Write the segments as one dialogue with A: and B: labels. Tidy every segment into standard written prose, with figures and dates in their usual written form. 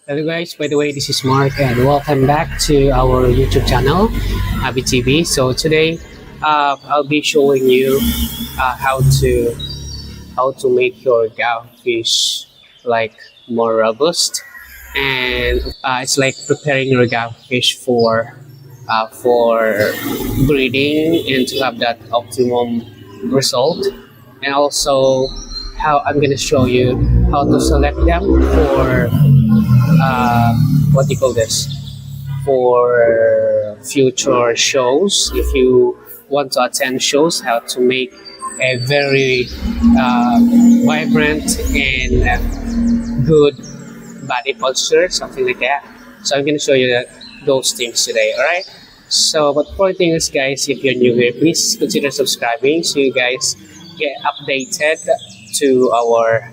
A: Hello guys, by the way, this is Mark and welcome back to our YouTube channel, Hobby TV. So today, I'll be showing you how to make your guppies like more robust, and it's like preparing your guppies for breeding and to have that optimum result, and also how I'm gonna show you how to select them for what do you call this, for future shows. If you want to attend shows, how to make a very vibrant and good body posture, something like that. So I'm going to show you those things today. All right, so but for things guys, if you're new here, please consider subscribing so you guys get updated to our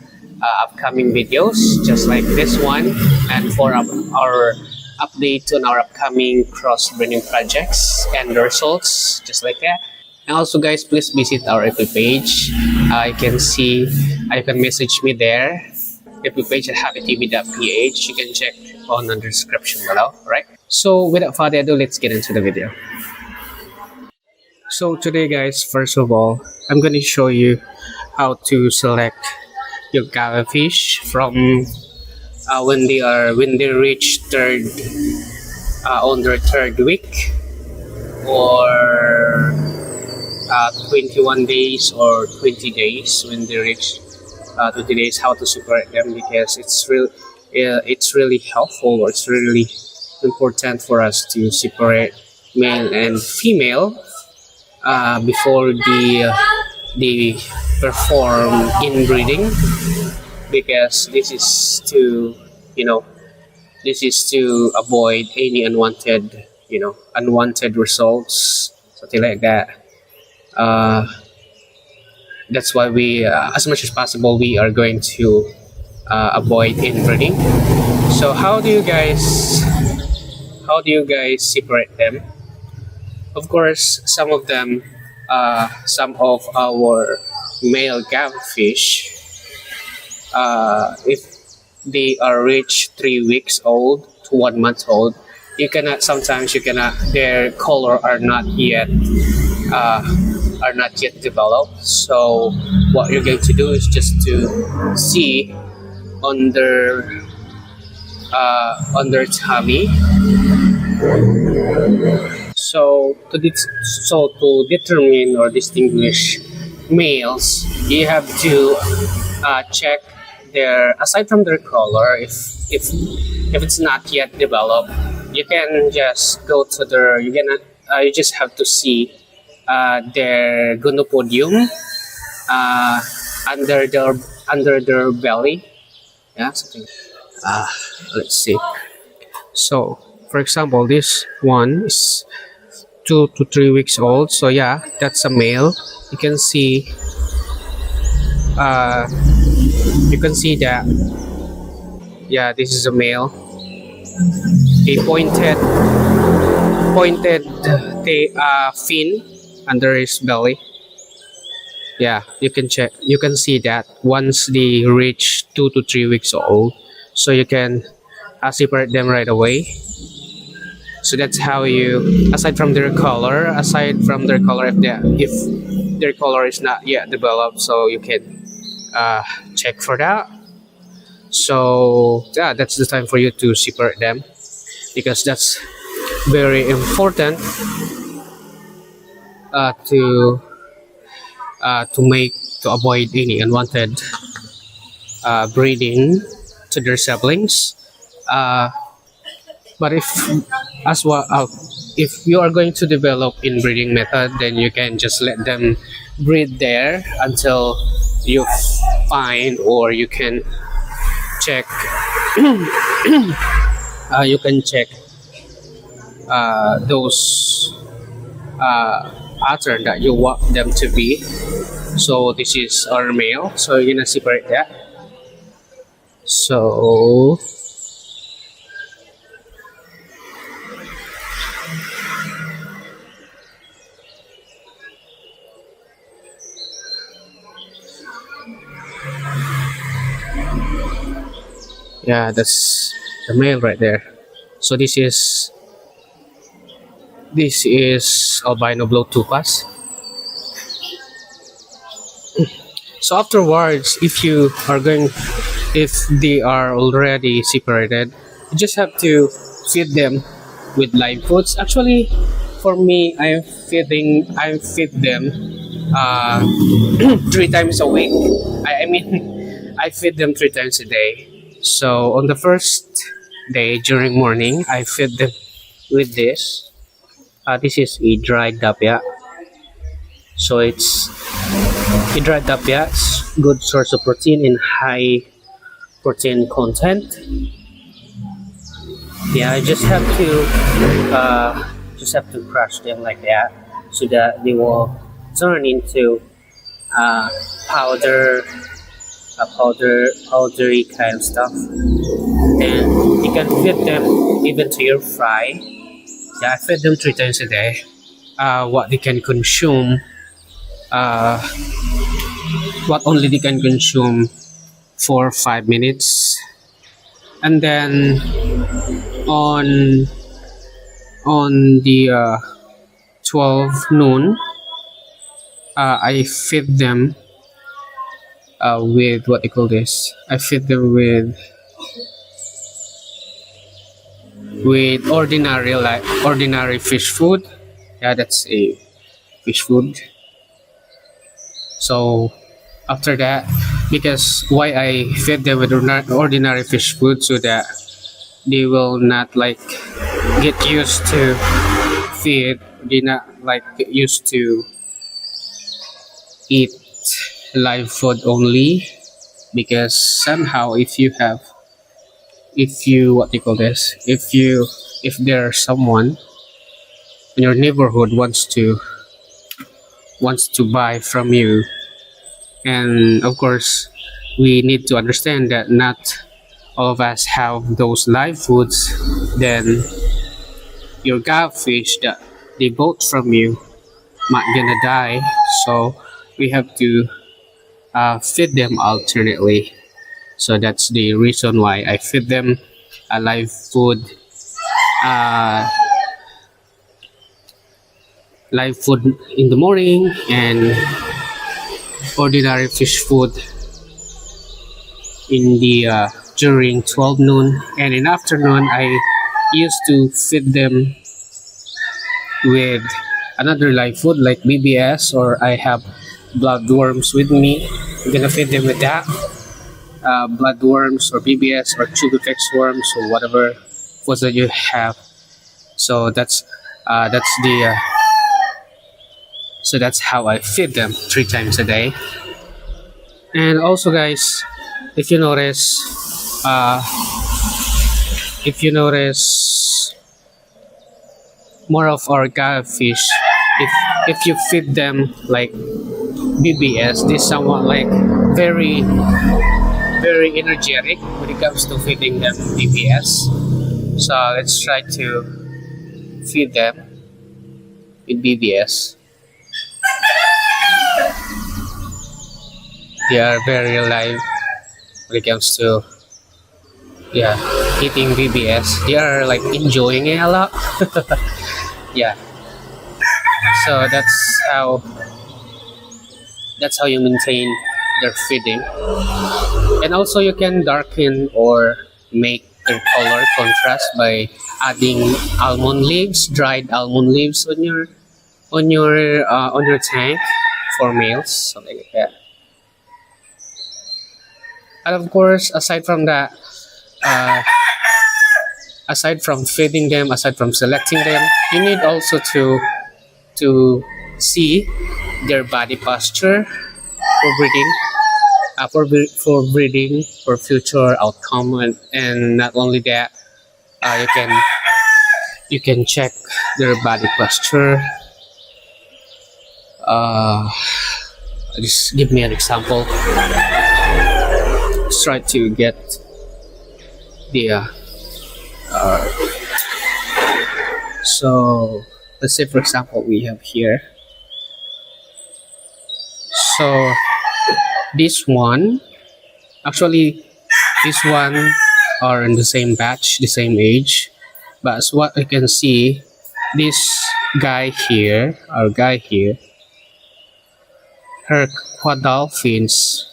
A: upcoming videos just like this one, and for our update on our upcoming crossbreeding projects and the results just like that. And also guys, please visit our FB page. You can message me there, FB page at hobbytv.ph. You can check on the description below. Right, so without further ado, let's get into the video. So today guys, first of all, I'm going to show you how to select your guppies from when they reach on their third week, or 21 days or 20 days. When they reach 20 days, how to separate them, because it's really helpful, or it's really important for us to separate male and female before they perform inbreeding, because this is to avoid any unwanted results, something like that. That's why we as much as possible we are going to avoid inbreeding. So how do you guys separate them? Of course, some of our male guppies, if they are reached 3 weeks old to 1 month old, their color are not yet developed. So what you're going to do is just to see on their tummy. So to determine or distinguish males, you have to check aside from their color. If it's not yet developed, you can just go to you just have to see their gonopodium under their belly. Yeah, something. Let's see. So for example, this one is 2 to 3 weeks old. So yeah, that's a male. You can see that, yeah, this is a male. A pointed fin under his belly. Yeah, you can see that once they reach 2 to 3 weeks old. So you can separate them right away. So that's how you, aside from their color, if their color is not yet developed, so you can check for that. So yeah, that's the time for you to separate them, because that's very important to avoid any unwanted breeding to their siblings. But if you are going to develop inbreeding method, then you can just let them breed there until you find, or you can check those pattern that you want them to be. So this is our male, so you're gonna separate that. So yeah, that's the male right there. So this is albino blue tupas. So afterwards, if they are already separated, you just have to feed them with live foods. Actually, for me, I feed them uh, 3 times a week. I mean, I feed them 3 times a day. So on the first day during morning, I feed them with this. This is a dried dapya. So it's a dried dapya. It's good source of protein and high protein content. Yeah, I just have to crush them like that so that they will turn into uh, powder, powdery kind of stuff. And you can feed them even to your fry. Yeah, I feed them 3 times a day. What they can consume, uh, what only they can consume for 5 minutes, and then on the 12 noon, I feed them with what they call this. I feed them with ordinary fish food. Yeah, that's a fish food. So after that, because why I feed them with ordinary fish food, so that they will not like get used to feed. They not like get used to eat live food only, because somehow if you what they call this, if there's someone in your neighborhood wants to buy from you, and of course we need to understand that not all of us have those live foods, then your gupfish that they bought from you might gonna die. So we have to feed them alternately. So that's the reason why I feed them a live food, in the morning, and ordinary fish food in the during 12 noon, and in afternoon I used to feed them with another live food like BBS, or I have bloodworms with me. I'm gonna feed them with that, bloodworms or BBS or tubifex worms or whatever foods that you have. So that's how I feed them 3 times a day. And also, guys, if you notice, more of our gupfish, if you feed them like BBS, this somewhat like very very energetic when it comes to feeding them BBS. So let's try to feed them with BBS. They are very alive when it comes to eating BBS. They are like enjoying it a lot. Yeah. So that's how you maintain their feeding. And also you can darken or make their color contrast by adding almond leaves, dried almond leaves on your tank for males, something like that. And of course, aside from that, aside from feeding them, aside from selecting them, you need also to see their body posture for breeding, for breeding, for future outcome, and not only that, you can check their body posture. Just give me an example. Let's try to get the so let's say, for example, we have here. So this one are in the same batch, the same age. But as what I can see, this guy here, our guy here, her cow dolphins,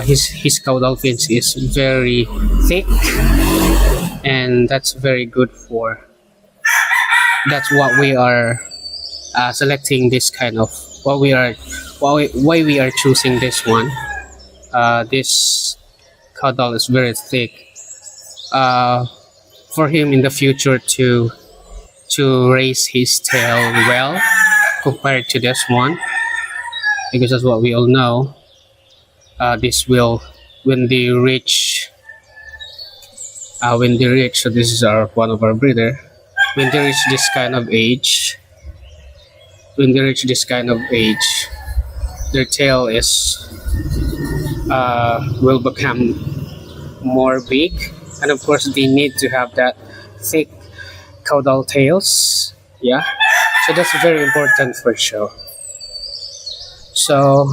A: his cow dolphins is very thick, and that's very good for. That's what we are selecting this kind of. Why we are choosing this one. This cow doll is very thick. For him in the future to raise his tail well compared to this one, because that's what we all know. This will when they reach. So this is one of our breeder. When they reach this kind of age, their tail will become more big, and of course they need to have that thick caudal tails. Yeah, so that's very important for show. So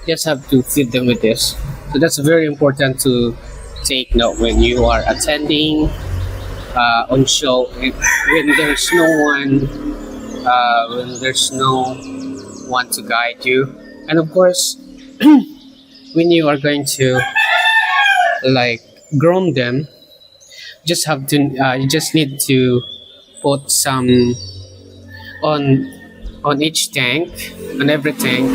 A: just have to feed them with this. So that's very important to take note when you are attending on show, when there's no one to guide you, and of course when you are going to like groom them, you just need to put some on each tank, on every tank.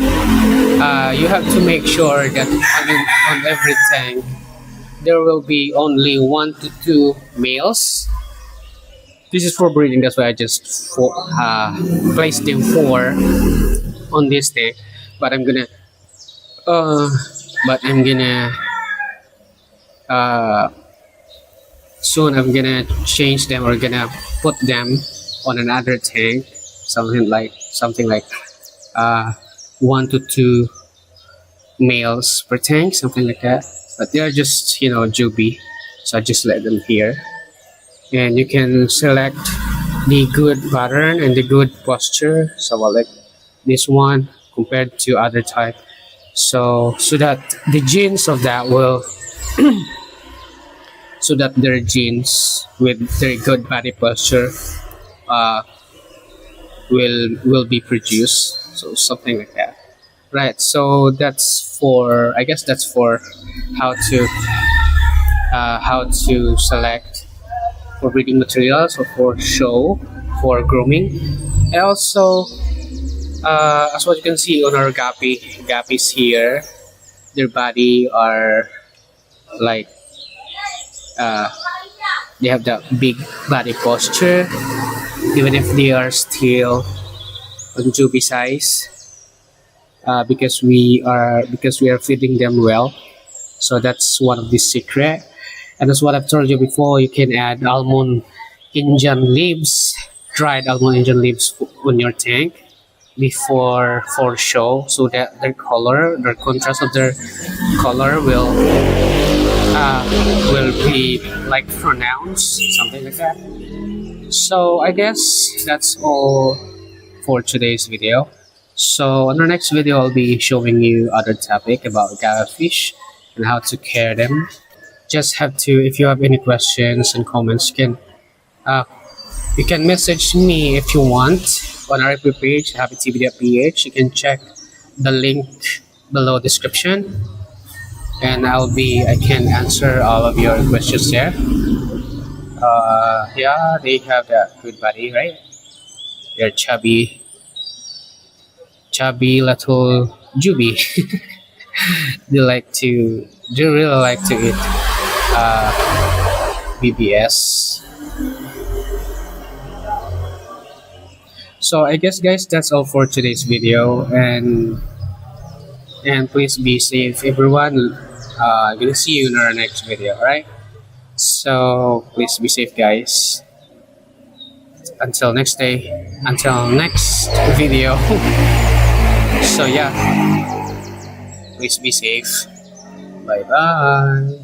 A: You have to make sure that on every tank there will be only 1 to 2 males. This is for breeding, that's why I just placed them 4 on this tank. But I'm gonna soon I'm gonna change them, or gonna put them on another tank, something like 1 to 2 males per tank, something like that. But they are just juby, so I just let them here, and you can select the good pattern and the good posture. So I like this one compared to other type, so that the genes of that will so that their genes with very good body posture will be produced, so something like that. Right, so that's for, I guess that's for how to select for breeding materials, or for show, for grooming. And also as what you can see on our guppies here, their body are like they have that big body posture, even if they are still on juby size. Because we are feeding them well, so that's one of the secret. And that's what I've told you before. You can add dried almond Indian leaves on your tank before for show, so that their contrast of their color will be like pronounced, something like that. So I guess that's all for today's video. So on our next video, I'll be showing you other topic about fish and how to care them. Just have to, if you have any questions and comments, you can message me if you want on our page, hobbytv.ph. You can check the link below description, and I can answer all of your questions there. Yeah, they have that good body, right? They're chubby little juby. They really like to eat BBS. So I guess guys, that's all for today's video, and please be safe everyone. I'm gonna see you in our next video, alright? So please be safe guys. Until next video. So yeah, please be safe. Bye bye.